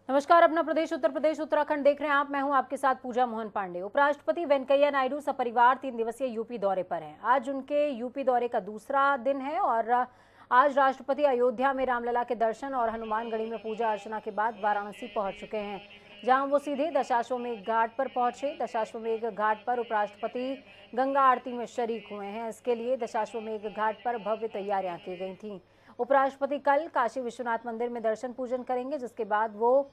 नमस्कार। अपना प्रदेश उत्तर प्रदेश उत्तराखंड देख रहे हैं आप। मैं हूं आपके साथ पूजा मोहन पांडे। उपराष्ट्रपति वेंकैया नायडू सपरिवार 3 दिवसीय यूपी दौरे पर हैं। आज उनके यूपी दौरे का दूसरा दिन है और आज राष्ट्रपति अयोध्या में रामलला के दर्शन और हनुमानगढ़ी में पूजा अर्चना के बाद वाराणसी पहुंच चुके हैं, जहां वो सीधे दशाश्वमेध घाट पर पहुंचे। दशाश्वमेध घाट पर उपराष्ट्रपति गंगा आरती में शरीक हुए हैं। इसके लिए दशाश्वमेध घाट पर भव्य तैयारियां की गई थीं। उपराष्ट्रपति कल काशी विश्वनाथ मंदिर में दर्शन पूजन करेंगे, जिसके बाद वो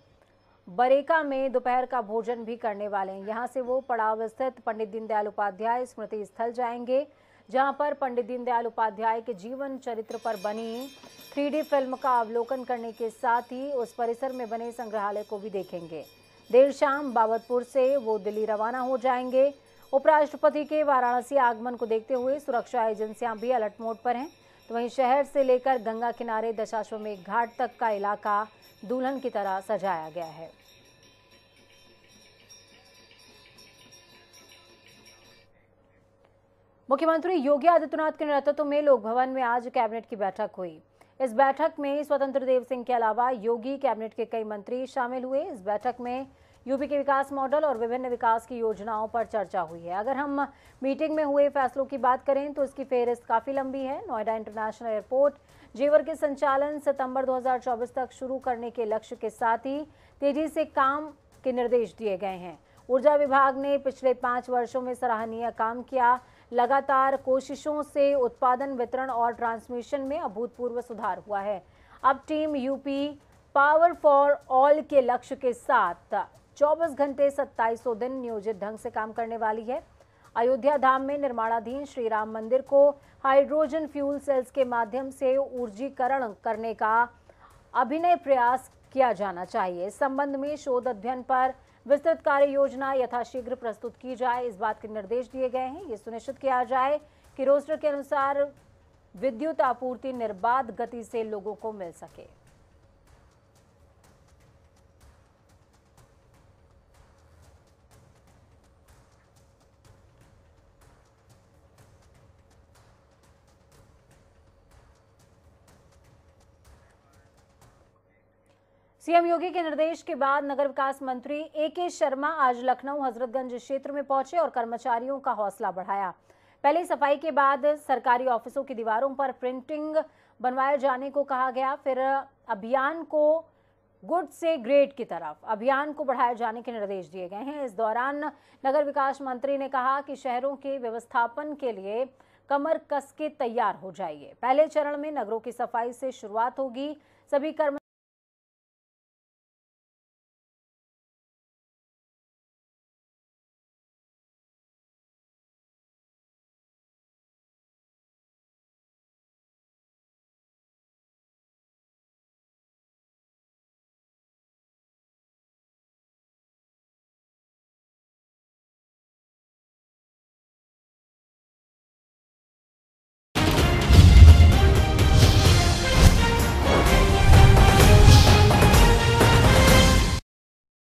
बरेका में दोपहर का भोजन भी करने वाले हैं। यहां से वो पड़ाव स्थित पंडित दीनदयाल उपाध्याय स्मृति स्थल जाएंगे, जहां पर पंडित दीनदयाल उपाध्याय के जीवन चरित्र पर बनी 3D फिल्म का अवलोकन करने के साथ ही उस परिसर में बने संग्रहालय को भी देखेंगे। देर शाम बाबतपुर से वो दिल्ली रवाना हो जाएंगे। उपराष्ट्रपति के वाराणसी आगमन को देखते हुए सुरक्षा एजेंसियां भी अलर्ट मोड पर हैं। तो वहीं शहर से लेकर गंगा किनारे दशाश्वमेध घाट तक का इलाका दुल्हन की तरह सजाया गया है। मुख्यमंत्री योगी आदित्यनाथ के नेतृत्व में लोक भवन में आज कैबिनेट की बैठक हुई। इस बैठक में स्वतंत्र देव सिंह के अलावा योगी कैबिनेट के कई मंत्री शामिल हुए। इस बैठक में यूपी के विकास मॉडल और विभिन्न विकास की योजनाओं पर चर्चा हुई है। अगर हम मीटिंग में हुए फैसलों की बात करें तो इसकी फेहरिस्त काफी लंबी है। नोएडा इंटरनेशनल एयरपोर्ट जेवर के संचालन सितंबर 2024 तक शुरू करने के लक्ष्य के साथ ही तेजी से काम के निर्देश दिए गए हैं। ऊर्जा विभाग ने पिछले 5 वर्षों में सराहनीय काम किया। लगातार कोशिशों से उत्पादन, वितरण और ट्रांसमिशन में अभूतपूर्व सुधार हुआ है। अब team UP power for all के लक्ष्य के साथ 24 घंटे 2700 दिन नियोजित ढंग से काम करने वाली है। अयोध्या धाम में निर्माणाधीन श्री राम मंदिर को हाइड्रोजन फ्यूल सेल्स के माध्यम से ऊर्जीकरण करने का अभिनव प्रयास किया जाना चाहिए। इस संबंध में शोध अध्ययन पर विस्तृत कार्य योजना यथाशीघ्र प्रस्तुत की जाए, इस बात के निर्देश दिए गए हैं। ये सुनिश्चित किया जाए कि रोस्टर के अनुसार विद्युत आपूर्ति निर्बाध गति से लोगों को मिल सके। सीएम योगी के निर्देश के बाद नगर विकास मंत्री AK शर्मा आज लखनऊ हजरतगंज क्षेत्र में पहुंचे और कर्मचारियों का हौसला बढ़ाया। पहले सफाई के बाद सरकारी ऑफिसों की दीवारों पर प्रिंटिंग बनवाए जाने को कहा गया। फिर अभियान को गुड से ग्रेट की तरफ अभियान को बढ़ाए जाने के निर्देश दिए गए हैं। इस दौरान नगर विकास मंत्री ने कहा कि शहरों के व्यवस्थापन के लिए कमर कस के तैयार हो जाइए। पहले चरण में नगरों की सफाई से शुरुआत होगी। सभी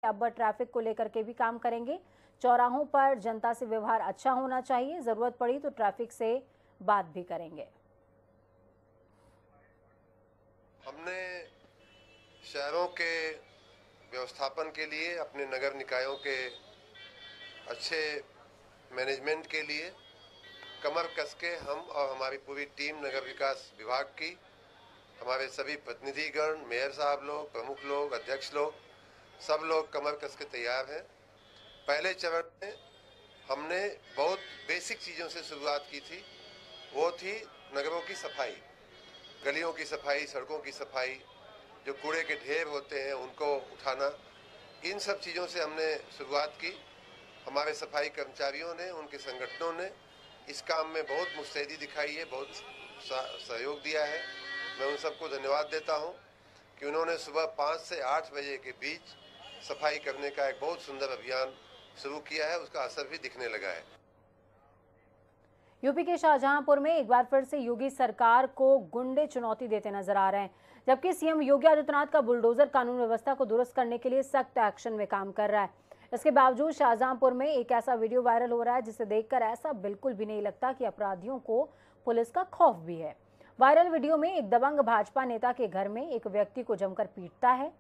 अब ट्रैफिक को लेकर के भी काम करेंगे। चौराहों पर जनता से व्यवहार अच्छा होना चाहिए। जरूरत पड़ी तो ट्रैफिक से बात भी करेंगे। हमने शहरों के व्यवस्थापन के लिए, अपने नगर निकायों के अच्छे मैनेजमेंट के लिए कमर कस के हम और हमारी पूरी टीम नगर विकास विभाग की, हमारे सभी प्रतिनिधिगण, मेयर साहब लोग, प्रमुख लोग, अध्यक्ष लोग, सब लोग कमर कस के तैयार हैं। पहले चरण में हमने बहुत बेसिक चीज़ों से शुरुआत की थी। वो थी नगरों की सफाई, गलियों की सफाई, सड़कों की सफाई, जो कूड़े के ढेर होते हैं उनको उठाना। इन सब चीज़ों से हमने शुरुआत की। हमारे सफाई कर्मचारियों ने, उनके संगठनों ने इस काम में बहुत मुस्तैदी दिखाई है, बहुत सहयोग दिया है। मैं उन सबको धन्यवाद देता हूं कि उन्होंने सुबह 5 से 8 बजे के बीच सफाई करने का एक बहुत सुंदर अभियान शुरू किया है। उसका असर भी दिखने लगा है। यूपी के शाहजहांपुर में एक बार फिर से योगी सरकार को गुंडे चुनौती देते नजर आ रहे हैं, जबकि सीएम योगी आदित्यनाथ का बुलडोजर कानून व्यवस्था को दुरुस्त करने के लिए सख्त एक्शन में काम कर रहा है। इसके बावजूद शाहजहांपुर में एक ऐसा वीडियो वायरल हो रहा है जिसे देखकर ऐसा बिल्कुल भी नहीं लगता कि अपराधियों को पुलिस का खौफ भी है। वायरल वीडियो में एक दबंग भाजपा नेता के घर में एक व्यक्ति को जमकर पीटता है।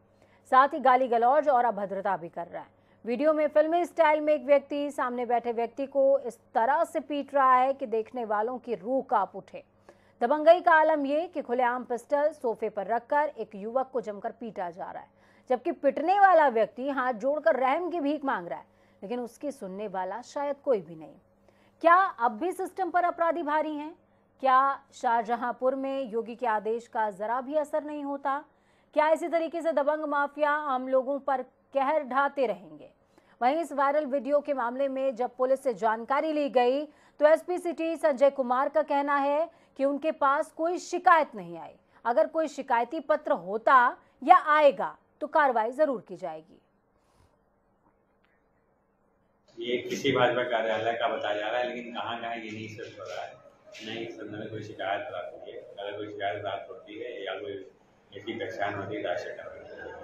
साथ ही गाली गलौज और अभद्रता भी कर रहा है। वीडियो में फिल्मी स्टाइल में एक व्यक्ति सामने बैठे व्यक्ति को इस तरह से पीट रहा है कि देखने वालों की रूह कांप उठे। दबंगई का आलम ये कि खुलेआम पिस्टल सोफे पर रखकर एक युवक को जमकर पीटा जा रहा है, जबकि पिटने वाला व्यक्ति हाथ जोड़कर रहम की भीख मांग रहा है, लेकिन उसकी सुनने वाला शायद कोई भी नहीं। क्या अब भी सिस्टम पर अपराधी भारी हैं? क्या शाहजहांपुर में योगी के आदेश का जरा भी असर नहीं होता? क्या इसी तरीके से दबंग माफिया आम लोगों पर कहर ढाते रहेंगे? वहीं इस वायरल वीडियो के मामले में जब पुलिस से जानकारी ली गई तो एसपी सिटी संजय कुमार का कहना है कि उनके पास कोई शिकायत नहीं आई। अगर कोई शिकायती पत्र होता या आएगा तो कार्रवाई जरूर की जाएगी। ये किसी भाजपा कार्यालय का बताया जा रहा है, लेकिन कहाँ का है ये नहीं सर्च हो रहा है। नहीं, इस संदर्भ में कोई शिकायत प्राप्त हुई है। अगर कोई शिकायत प्राप्त होती है या कोई ऐसी पहचान होती है तो आवश्यक कार्रवाई की जाएगी।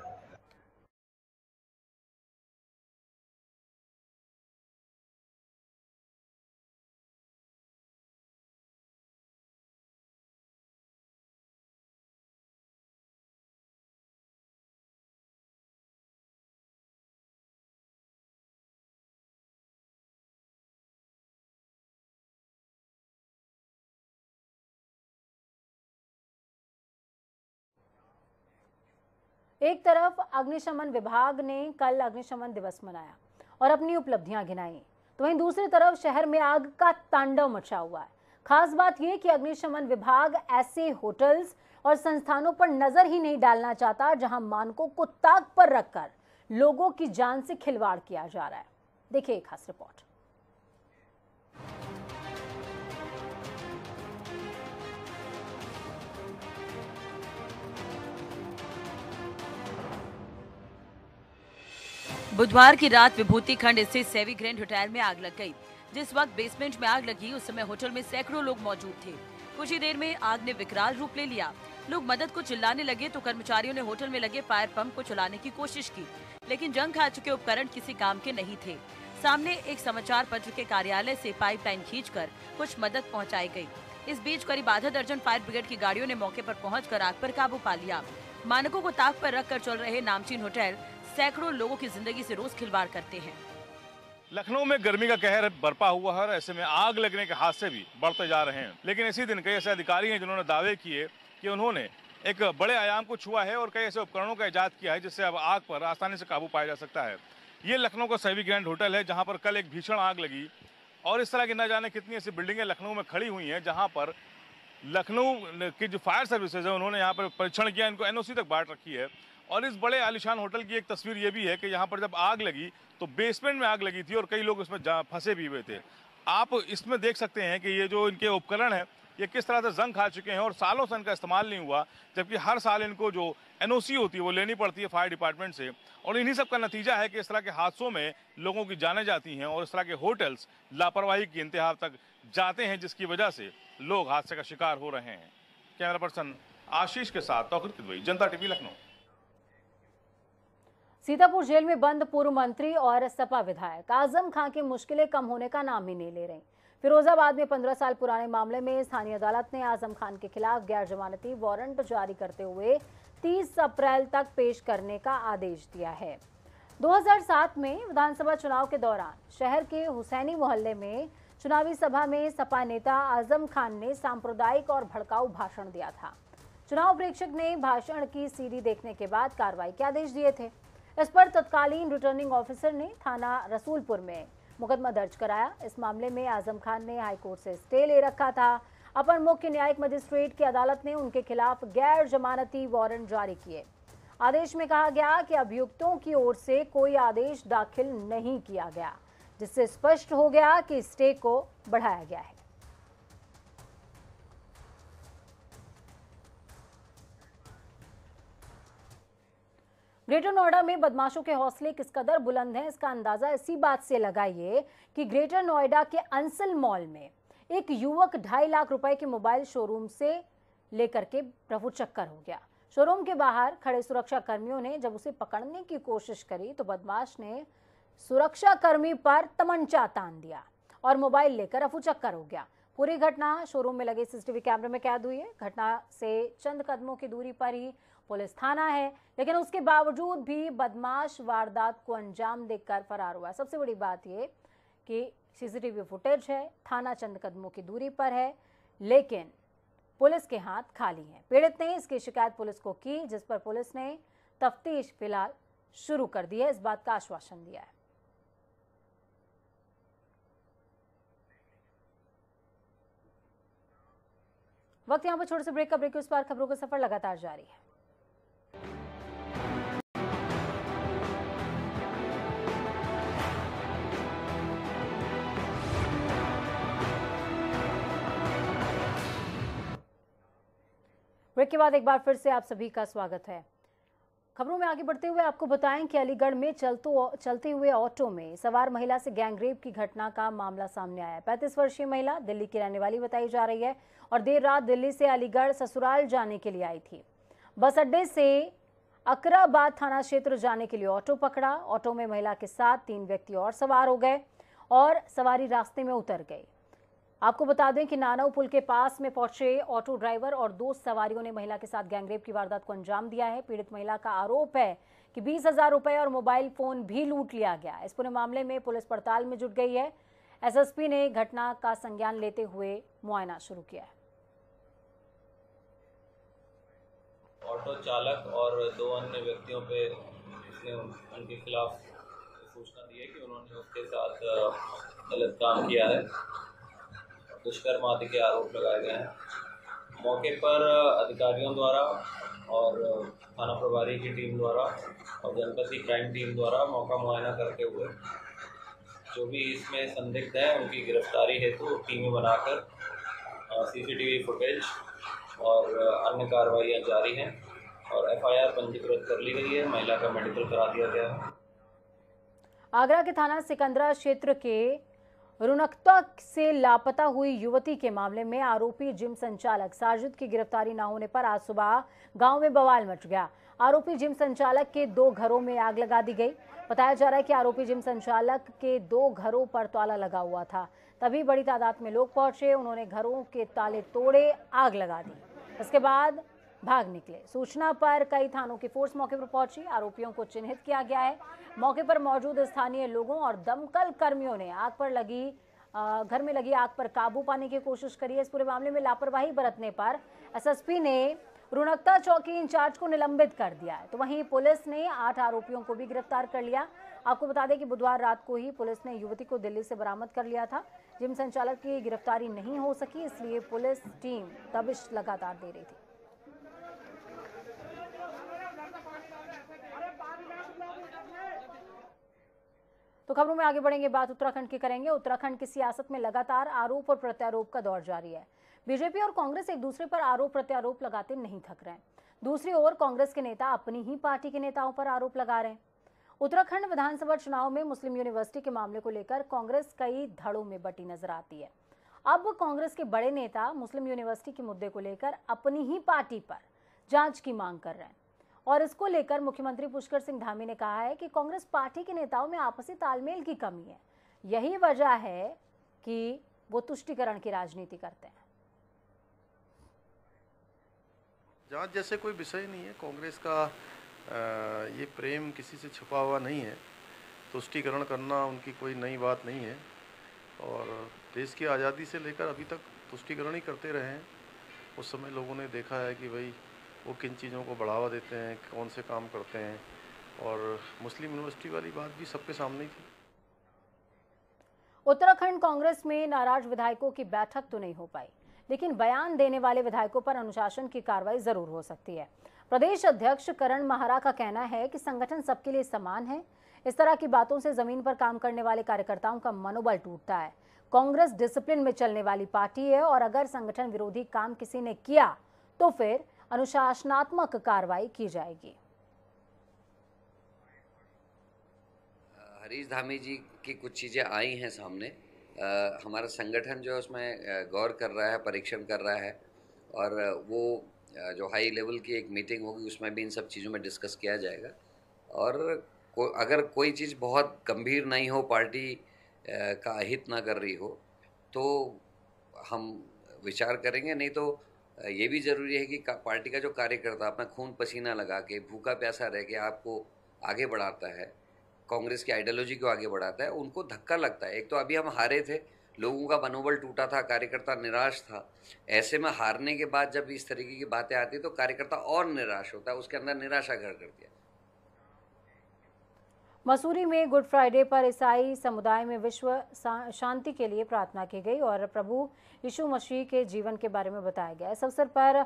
एक तरफ अग्निशमन विभाग ने कल अग्निशमन दिवस मनाया और अपनी उपलब्धियां गिनाई, तो वहीं दूसरी तरफ शहर में आग का तांडव मचा हुआ है। खास बात यह कि अग्निशमन विभाग ऐसे होटल्स और संस्थानों पर नजर ही नहीं डालना चाहता जहां मानकों को ताक पर रखकर लोगों की जान से खिलवाड़ किया जा रहा है। देखिए एक खास रिपोर्ट। बुधवार की रात विभूति खंड स्थित सेवी ग्रैंड होटल में आग लग गई। जिस वक्त बेसमेंट में आग लगी उस समय होटल में सैकड़ों लोग मौजूद थे। कुछ ही देर में आग ने विकराल रूप ले लिया। लोग मदद को चिल्लाने लगे तो कर्मचारियों ने होटल में लगे फायर पंप को चलाने की कोशिश की, लेकिन जंग खा चुके उपकरण किसी काम के नहीं थे। सामने एक समाचार पत्र के कार्यालय से पाइपलाइन खींचकर कुछ मदद पहुंचाई गई। इस बीच करीब आधा दर्जन फायर ब्रिगेड की गाड़ियों ने मौके पर पहुंचकर आग पर काबू पा लिया। मानकों को ताक पर रखकर चल रहे नामचीन होटल सैकड़ों लोगों की जिंदगी से रोज खिलवाड़ करते हैं। लखनऊ में गर्मी का कहर बरपा हुआ है और ऐसे में आग लगने के हादसे भी बढ़ते जा रहे हैं। लेकिन इसी दिन कई ऐसे अधिकारी हैं जिन्होंने दावे किए कि उन्होंने एक बड़े आयाम को छुआ है और कई ऐसे उपकरणों का इजाद किया है जिससे अब आग पर आसानी से काबू पाया जा सकता है। ये लखनऊ का सेवी ग्रैंड होटल है जहाँ पर कल एक भीषण आग लगी और इस तरह की न जाने कितनी ऐसी बिल्डिंगें लखनऊ में खड़ी हुई हैं जहाँ पर लखनऊ की जो फायर सर्विसेज है उन्होंने यहाँ पर परीक्षण किया, इनको एनओसी तक बांट रखी है। और इस बड़े आलिशान होटल की एक तस्वीर ये भी है कि यहाँ पर जब आग लगी तो बेसमेंट में आग लगी थी और कई लोग उसमें फंसे भी हुए थे। आप इसमें देख सकते हैं कि ये जो इनके उपकरण है ये किस तरह से जंग खा चुके हैं और सालों से इनका इस्तेमाल नहीं हुआ, जबकि हर साल इनको जो एनओसी होती है वो लेनी पड़ती है फायर डिपार्टमेंट से। और इन्हीं सब का नतीजा है कि इस तरह के हादसों में लोगों की जानें जाती हैं और इस तरह के होटल्स लापरवाही की इंतहा तक जाते हैं, जिसकी वजह से लोग हादसे का शिकार हो रहे हैं। कैमरा पर्सन आशीष के साथ तौकीर किदवई, जनता टीवी लखनऊ। सीतापुर जेल में बंद पूर्व मंत्री और सपा विधायक आजम खान की मुश्किलें कम होने का नाम ही नहीं ले रही। फिरोजाबाद में 15 साल पुराने मामले में स्थानीय अदालत ने आजम खान के खिलाफ गैर जमानती वारंट जारी करते हुए 30 अप्रैल तक पेश करने का आदेश दिया है। 2007 में विधानसभा चुनाव के दौरान शहर के हुसैनी मोहल्ले में चुनावी सभा में सपा नेता आजम खान ने सांप्रदायिक और भड़काऊ भाषण दिया था। चुनाव प्रेक्षक ने भाषण की सीडी देखने के बाद कार्रवाई के आदेश दिए थे। इस पर तत्कालीन रिटर्निंग ऑफिसर ने थाना रसूलपुर में मुकदमा दर्ज कराया। इस मामले में आजम खान ने हाईकोर्ट से स्टे ले रखा था। अपर मुख्य न्यायिक मजिस्ट्रेट की अदालत ने उनके खिलाफ गैर जमानती वारंट जारी किए। आदेश में कहा गया कि अभियुक्तों की ओर से कोई आदेश दाखिल नहीं किया गया, जिससे स्पष्ट हो गया कि स्टे को बढ़ाया गया है। ग्रेटर नोएडा में बदमाशों के हौसले किस कदर बुलंद हैं, इसका अंदाजा इसी बात से लगाइए कि ग्रेटर नोएडा के अंसल मॉल में एक युवक 2.5 लाख रुपए के मोबाइल शोरूम से लेकर के प्रभु चक्कर हो गया। शोरूम के बाहर खड़े सुरक्षा कर्मियों ने जब उसे पकड़ने की कोशिश करी तो बदमाश ने सुरक्षा कर्मी पर तमंचा तान दिया और मोबाइल लेकर रफू चक्कर हो गया। पूरी घटना शोरूम में लगे सीसीटीवी कैमरे में कैद हुई है। घटना से चंद कदमों की दूरी पर ही पुलिस थाना है, लेकिन उसके बावजूद भी बदमाश वारदात को अंजाम देकर फरार हुआ। सबसे बड़ी बात ये कि सीसीटीवी फुटेज है, थाना चंद कदमों की दूरी पर है, लेकिन पुलिस के हाथ खाली हैं। पीड़ित ने इसकी शिकायत पुलिस को की, जिस पर पुलिस ने तफ्तीश फिलहाल शुरू कर दी है, इस बात का आश्वासन दिया है। वक्त यहाँ पर छोटे से ब्रेक का। ब्रेक के उस पार खबरों का सफर लगातार जारी है। ब्रेक के बाद एक बार फिर से आप सभी का स्वागत है। खबरों में आगे बढ़ते हुए आपको बताएं कि अलीगढ़ में चलते हुए ऑटो में सवार महिला से गैंगरेप की घटना का मामला सामने आया है। 35 वर्षीय महिला दिल्ली की रहने वाली बताई जा रही है और देर रात दिल्ली से अलीगढ़ ससुराल जाने के लिए आई थी। बस अड्डे से अकराबाद थाना क्षेत्र जाने के लिए ऑटो पकड़ा। ऑटो में महिला के साथ 3 व्यक्ति और सवार हो गए और सवारी रास्ते में उतर गई। आपको बता दें कि नानव पुल के पास में पहुंचे ऑटो ड्राइवर और 2 सवारियों ने महिला के साथ गैंगरेप की वारदात को अंजाम दिया है। पीड़ित महिला का आरोप है कि 20,000 रुपए और मोबाइल फोन भी लूट लिया गया। इस पूरे मामले में पुलिस पड़ताल में जुट गई है। एसएसपी ने घटना का संज्ञान लेते हुए मुआयना शुरू किया है। ऑटो चालक और 2 अन्य व्यक्तियों पे उसने उनके खिलाफ सूचना दी है कि उन्होंने उसके साथ गलत काम किया है, दुष्कर्म आदि के आरोप लगाए गए हैं। मौके पर अधिकारियों द्वारा और थाना प्रभारी की टीम द्वारा और जनपद की क्राइम टीम द्वारा मौका मुआयना करते हुए जो भी इसमें संदिग्ध है उनकी गिरफ्तारी हेतु टीमें बनाकर सीसीटीवी फुटेज और अन्य कार्रवाइयाँ जारी हैं और एफआईआर पंजीकृत कर ली गई है। महिला का मेडिकल करा दिया गया है। आगरा के थाना सिकंदरा क्षेत्र के रुनकता से लापता हुई युवती के मामले में आरोपी जिम संचालक साजिद की गिरफ्तारी न होने पर आज सुबह गांव में बवाल मच गया। आरोपी जिम संचालक के 2 घरों में आग लगा दी गई। बताया जा रहा है कि आरोपी जिम संचालक के 2 घरों पर ताला लगा हुआ था, तभी बड़ी तादाद में लोग पहुंचे। उन्होंने घरों के ताले तोड़े, आग लगा दी। इसके बाद भाग निकले। सूचना पर कई थानों की फोर्स मौके पर पहुंची। आरोपियों को चिन्हित किया गया है। मौके पर मौजूद स्थानीय लोगों और दमकल कर्मियों ने घर में लगी आग पर काबू पाने की कोशिश करी है। इस पूरे मामले में लापरवाही बरतने पर एसएसपी ने रुनकता चौकी इंचार्ज को निलंबित कर दिया है। तो वहीं पुलिस ने 8 आरोपियों को भी गिरफ्तार कर लिया। आपको बता दें कि बुधवार रात को ही पुलिस ने युवती को दिल्ली से बरामद कर लिया था। जिम संचालक की गिरफ्तारी नहीं हो सकी, इसलिए पुलिस टीम दबिश लगातार दे रही थी। तो खबरों में आगे बढ़ेंगे, बात उत्तराखंड की करेंगे। उत्तराखंड की सियासत में लगातार आरोप और प्रत्यारोप का दौर जारी है। बीजेपी और कांग्रेस एक दूसरे पर आरोप प्रत्यारोप लगाते नहीं थक रहे हैं। दूसरी ओर कांग्रेस के नेता अपनी ही पार्टी के नेताओं पर आरोप लगा रहे हैं। उत्तराखंड विधानसभा चुनाव में मुस्लिम यूनिवर्सिटी के मामले को लेकर कांग्रेस कई धड़ों में बटी नजर आती है। अब कांग्रेस के बड़े नेता मुस्लिम यूनिवर्सिटी के मुद्दे को लेकर अपनी ही पार्टी पर जांच की मांग कर रहे हैं और इसको लेकर मुख्यमंत्री पुष्कर सिंह धामी ने कहा है कि कांग्रेस पार्टी के नेताओं में आपसी तालमेल की कमी है। यही वजह है कि वो तुष्टीकरण की राजनीति करते हैं। जांच जैसे कोई विषय नहीं है। कांग्रेस का ये प्रेम किसी से छुपा हुआ नहीं है। तुष्टीकरण करना उनकी कोई नई बात नहीं है और देश की आज़ादी से लेकर अभी तक तुष्टीकरण ही करते रहे हैं। उस समय लोगों ने देखा है कि भाई वो किन चीज़ों को बढ़ावा देते हैं, कौन से काम करते हैं और मुस्लिम यूनिवर्सिटी वाली बात भी सबके सामने ही थी। उत्तराखंड कांग्रेस में नाराज विधायकों की बैठक तो नहीं हो पाई, लेकिन बयान देने वाले विधायकों पर अनुशासन की कार्रवाई जरूर हो सकती है। प्रदेश अध्यक्ष करण माहरा का कहना है कि संगठन सबके लिए समान है। इस तरह की बातों से जमीन पर काम करने वाले कार्यकर्ताओं का मनोबल टूटता है। कांग्रेस डिसिप्लिन में चलने वाली पार्टी है और अगर संगठन विरोधी काम किसी ने किया तो फिर अनुशासनात्मक कार्रवाई की जाएगी। हरीश धामी जी की कुछ चीज़ें आई हैं सामने। हमारा संगठन जो है उसमें गौर कर रहा है, परीक्षण कर रहा है और वो जो हाई लेवल की एक मीटिंग होगी उसमें भी इन सब चीज़ों में डिस्कस किया जाएगा और अगर कोई चीज़ बहुत गंभीर नहीं हो, पार्टी का हित ना कर रही हो तो हम विचार करेंगे, नहीं तो ये भी ज़रूरी है कि पार्टी का जो कार्यकर्ता अपना खून पसीना लगा के भूखा प्यासा रह के आपको आगे बढ़ाता है, कांग्रेस की आइडियोलॉजी को आगे बढ़ाता है, उनको धक्का लगता है। एक तो अभी हम हारे थे, लोगों का मनोबल टूटा था, कार्यकर्ता निराश था। ऐसे में हारने के बाद जब इस तरीके की बातें आती तो कार्यकर्ता और निराश होता है, उसके अंदर निराशा घर करती है। मसूरी में गुड फ्राइडे पर ईसाई समुदाय में विश्व शांति के लिए प्रार्थना की गई और प्रभु यीशु मसीह के जीवन के बारे में बताया गया। इस अवसर पर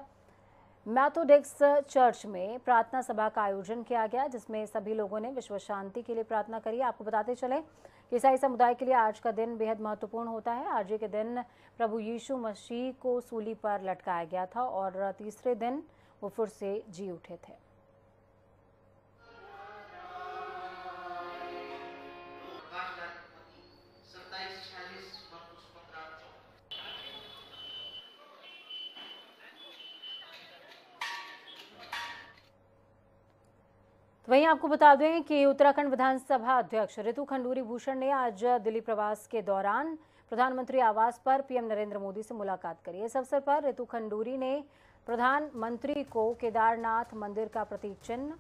मैथोडिक्स चर्च में प्रार्थना सभा का आयोजन किया गया, जिसमें सभी लोगों ने विश्व शांति के लिए प्रार्थना करी। आपको बताते चले कि ईसाई समुदाय के लिए आज का दिन बेहद महत्वपूर्ण होता है। आज के दिन प्रभु यीशु मसीह को सूली पर लटकाया गया था और तीसरे दिन वो फिर से जी उठे थे। तो वहीं आपको बता दें कि उत्तराखंड विधानसभा अध्यक्ष रितु खंडूरी भूषण ने आज दिल्ली प्रवास के दौरान प्रधानमंत्री आवास पर पीएम नरेंद्र मोदी से मुलाकात करी। इस अवसर पर रितु खंडूरी ने प्रधानमंत्री को केदारनाथ मंदिर का प्रतीक चिन्ह,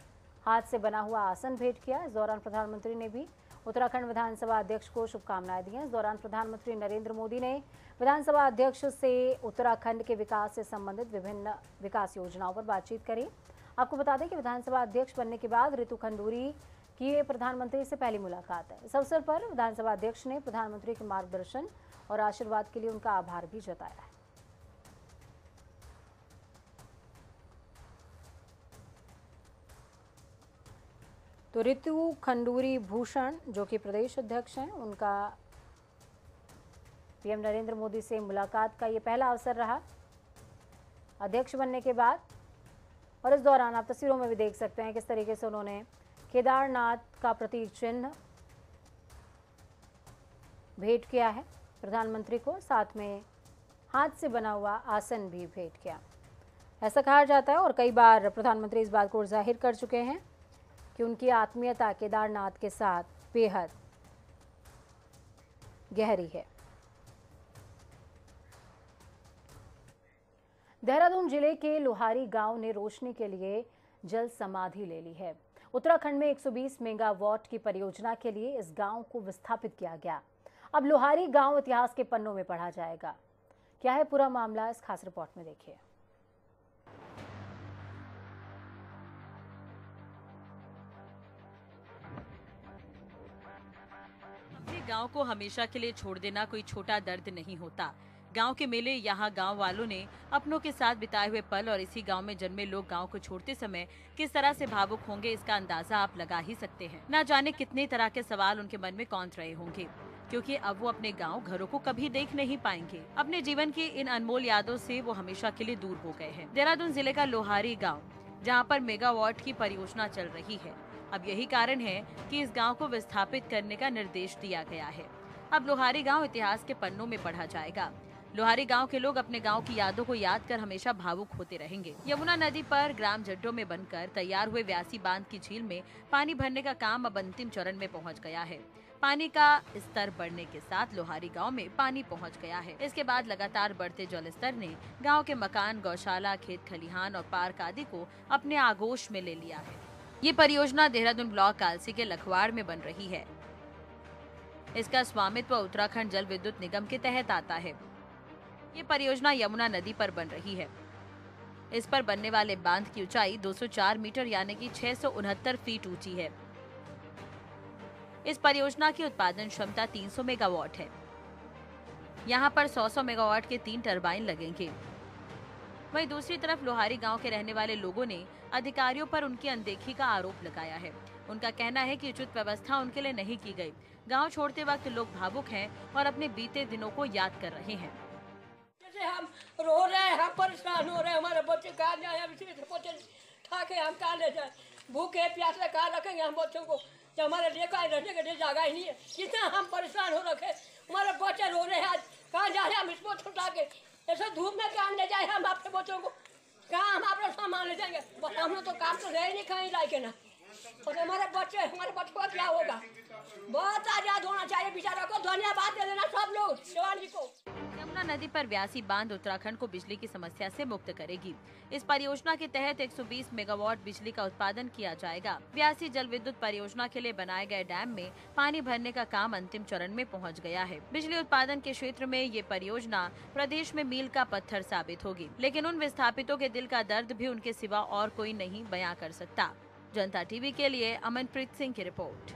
हाथ से बना हुआ आसन भेंट किया। इस दौरान प्रधानमंत्री ने भी उत्तराखंड विधानसभा अध्यक्ष को शुभकामनाएं दी। इस दौरान प्रधानमंत्री नरेंद्र मोदी ने विधानसभा अध्यक्ष से उत्तराखंड के विकास से संबंधित विभिन्न विकास योजनाओं पर बातचीत करी। आपको बता दें कि विधानसभा अध्यक्ष बनने के बाद रितु खंडूरी की प्रधानमंत्री से पहली मुलाकात है। इस अवसर पर विधानसभा अध्यक्ष ने प्रधानमंत्री के मार्गदर्शन और आशीर्वाद के लिए उनका आभार भी जताया है। तो रितु खंडूरी भूषण जो कि प्रदेश अध्यक्ष हैं, उनका पीएम नरेंद्र मोदी से मुलाकात का ये पहला अवसर रहा अध्यक्ष बनने के बाद। और इस दौरान आप तस्वीरों में भी देख सकते हैं किस तरीके से उन्होंने केदारनाथ का प्रतीक चिन्ह भेंट किया है प्रधानमंत्री को, साथ में हाथ से बना हुआ आसन भी भेंट किया। ऐसा कहा जाता है और कई बार प्रधानमंत्री इस बात को जाहिर कर चुके हैं कि उनकी आत्मीयता केदारनाथ के साथ बेहद गहरी है। देहरादून जिले के लोहारी गांव ने रोशनी के लिए जल समाधि ले ली है। उत्तराखंड में 120 मेगावाट की परियोजना के लिए इस गांव को विस्थापित किया गया। अब लोहारी गांव इतिहास के पन्नों में पढ़ा जाएगा। क्या है पूरा मामला, इस खास रिपोर्ट में देखिए। अपने गांव को हमेशा के लिए छोड़ देना कोई छोटा दर्द नहीं होता। गांव के मेले, यहाँ गांव वालों ने अपनों के साथ बिताए हुए पल और इसी गांव में जन्मे लोग गांव को छोड़ते समय किस तरह से भावुक होंगे, इसका अंदाजा आप लगा ही सकते हैं। ना जाने कितने तरह के सवाल उनके मन में कौंध रहे होंगे, क्योंकि अब वो अपने गांव घरों को कभी देख नहीं पाएंगे। अपने जीवन की इन अनमोल यादों से वो हमेशा के लिए दूर हो गए हैं। देहरादून जिले का लोहारी गाँव, जहाँ पर मेगावाट की परियोजना चल रही है, अब यही कारण है कि इस गाँव को विस्थापित करने का निर्देश दिया गया है। अब लोहारी गाँव इतिहास के पन्नों में पढ़ा जाएगा। लोहारी गांव के लोग अपने गांव की यादों को याद कर हमेशा भावुक होते रहेंगे। यमुना नदी पर ग्राम जड्डों में बनकर तैयार हुए व्यासी बांध की झील में पानी भरने का काम अब अंतिम चरण में पहुंच गया है। पानी का स्तर बढ़ने के साथ लोहारी गांव में पानी पहुंच गया है। इसके बाद लगातार बढ़ते जल स्तर ने गाँव के मकान, गौशाला, खेत खलिहान और पार्क आदि को अपने आगोश में ले लिया है। ये परियोजना देहरादून ब्लॉक कालसी के लखवाड़ में बन रही है। इसका स्वामित्व उत्तराखंड जल विद्युत निगम के तहत आता है। ये परियोजना यमुना नदी पर बन रही है। इस पर बनने वाले बांध की ऊंचाई 204 मीटर यानी कि 669 फीट ऊंची है। इस परियोजना की उत्पादन क्षमता 300 मेगावाट है। यहाँ पर 100 मेगावाट के 3 टरबाइन लगेंगे। वहीं दूसरी तरफ लोहारी गांव के रहने वाले लोगों ने अधिकारियों पर उनकी अनदेखी का आरोप लगाया है। उनका कहना है कि उचित व्यवस्था उनके लिए नहीं की गई। गाँव छोड़ते वक्त लोग भावुक हैं और अपने बीते दिनों को याद कर रहे हैं। हम रो रहे हैं, हम परेशान हो रहे हैं, हमारे बच्चे कहाँ जाए, हम इसी से बच्चे ठाके हम कहाँ ले जाए, भूखे प्यासे कहाँ रखेंगे हम बच्चों को, जब हमारे लिए कहीं रहने के लिए जगह ही नहीं है। कितना हम परेशान हो रखे, हमारे बच्चे रो रहे हैं, आज कहाँ जा रहे हैं हम इसको छुटा के, ऐसे धूप में कहाँ ले जाए हम अपने बच्चों को, कहाँ हम अपना सामान ले जाएंगे। हम लोग तो काम तो रहे नहीं कहीं लायक ना, और हमारे बच्चे का क्या होगा। बहुत आजाद होना चाहिए बेचारा को, धन्यवाद दे देना सब लोग जवान जी को। यमुना नदी पर व्यासी बांध उत्तराखंड को बिजली की समस्या से मुक्त करेगी। इस परियोजना के तहत 120 मेगावाट बिजली का उत्पादन किया जाएगा। व्यासी जल विद्युत परियोजना के लिए बनाए गए डैम में पानी भरने का काम अंतिम चरण में पहुंच गया है। बिजली उत्पादन के क्षेत्र में ये परियोजना प्रदेश में मील का पत्थर साबित होगी, लेकिन उन विस्थापितों के दिल का दर्द भी उनके सिवा और कोई नहीं बयां कर सकता। जनता टीवी के लिए अमनप्रीत सिंह की रिपोर्ट।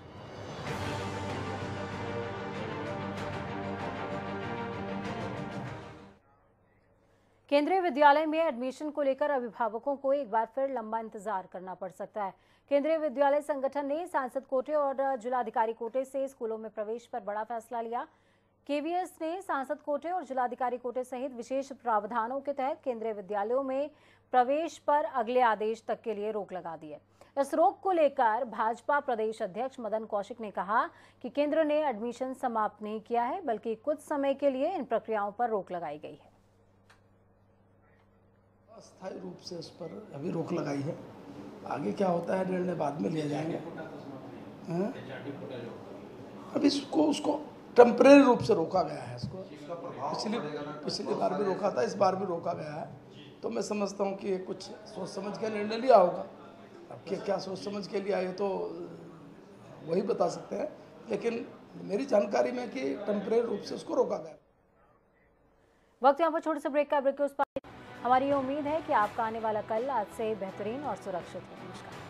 केंद्रीय विद्यालय में एडमिशन को लेकर अभिभावकों को एक बार फिर लंबा इंतजार करना पड़ सकता है। केंद्रीय विद्यालय संगठन ने सांसद कोटे और जिलाधिकारी कोटे से स्कूलों में प्रवेश पर बड़ा फैसला लिया। केवीएस ने सांसद कोटे और जिलाधिकारी कोटे सहित विशेष प्रावधानों के तहत केंद्रीय विद्यालयों में प्रवेश पर अगले आदेश तक के लिए रोक लगा दी है। इस रोक को लेकर भाजपा प्रदेश अध्यक्ष मदन कौशिक ने कहा कि केंद्र ने एडमिशन समाप्त नहीं किया है, बल्कि कुछ समय के लिए इन प्रक्रियाओं पर रोक लगाई गई है। अस्थायी रूप से उस पर अभी रोक लगाई है। आगे क्या होता है निर्णय बाद में लिया जाएंगे। अभी उसको टेम्परेरी रूप से रोका गया है। इसको पिछली बार भी रोका था, इस बार भी रोका गया है। तो मैं समझता हूँ कि कुछ सोच समझ के निर्णय लिया होगा। अब क्या सोच समझ के लिया ये तो वही बता सकते हैं, लेकिन मेरी जानकारी में कि टेम्परेरी रूप से उसको रोका गया। वक्त यहाँ पर छोटे से ब्रेक का। ब्रेक के उस पर हमारी ये उम्मीद है कि आपका आने वाला कल आज से बेहतरीन और सुरक्षित हो। नमस्कार।